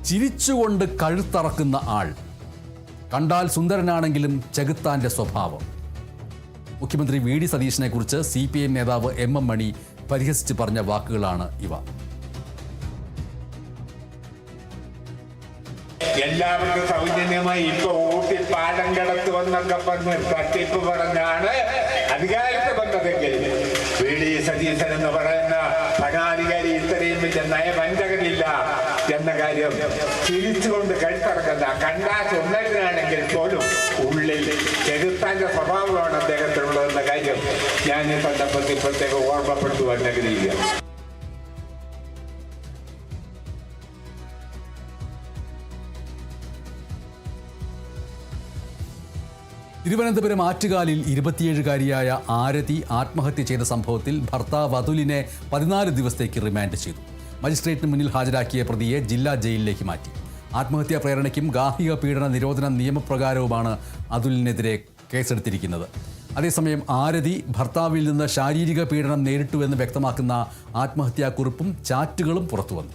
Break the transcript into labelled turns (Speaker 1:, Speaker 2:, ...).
Speaker 1: ചിരിച്ചുകൊണ്ട് കഴുത്തറക്കുന്ന ആൾ, കണ്ടാൽ സുന്ദരനാണെങ്കിലും ചെകുത്താന്റെ സ്വഭാവം. മുഖ്യമന്ത്രി വി ഡി സതീശനെ കുറിച്ച് CPM നേതാവ് MM മണി പരിഹസിച്ച് പറഞ്ഞ വാക്കുകളാണ് ഇവ.
Speaker 2: എല്ലാവർക്കും സൗജന്യമായി ഇപ്പൊ ഊട്ടി പാലം കടത്തുവെന്നൊക്കെ പറഞ്ഞ് തട്ടിപ്പ് പറഞ്ഞാണ് അധികാരത്തെ വന്നതെങ്കിൽ വി ഡി സതീശൻ എന്ന് പറയുന്ന ഭരണാധികാരി ഇത്രയും വലിയ നയവഞ്ചകനില്ല എന്ന കാര്യം ചിരിച്ചുകൊണ്ട് കഴുത്തറക്കുന്ന കണ്ടാ സുന്ദരനാണെങ്കിൽ പോലും ഉള്ളിൽ ചെകുത്താന്റെ സ്വഭാവമാണ് അദ്ദേഹത്തിനുള്ളതെന്ന കാര്യം ഞാൻ ഈ സന്ദർഭത്തിൽ പ്രത്യേകം ഓർമ്മപ്പെടുത്തുവാൻ ആഗ്രഹിക്കുക.
Speaker 1: തിരുവനന്തപുരം ആറ്റുകാലിൽ 27-കാരിയായ ആരതി ആത്മഹത്യ ചെയ്ത സംഭവത്തിൽ ഭർത്താവ് അതുലിനെ 14 ദിവസത്തേക്ക് റിമാൻഡ് ചെയ്തു. മജിസ്ട്രേറ്റിന് മുന്നിൽ ഹാജരാക്കിയ പ്രതിയെ ജില്ലാ ജയിലിലേക്ക് മാറ്റി. ആത്മഹത്യാ പ്രേരണയ്ക്കും ഗാർഹിക പീഡന നിരോധന നിയമപ്രകാരവുമാണ് അതുലിനെതിരെ കേസെടുത്തിരിക്കുന്നത്. അതേസമയം ആരതി ഭർത്താവിൽ നിന്ന് ശാരീരിക പീഡനം നേരിട്ടുവെന്ന് വ്യക്തമാക്കുന്ന ആത്മഹത്യാക്കുറിപ്പും ചാറ്റുകളും പുറത്തുവന്നു.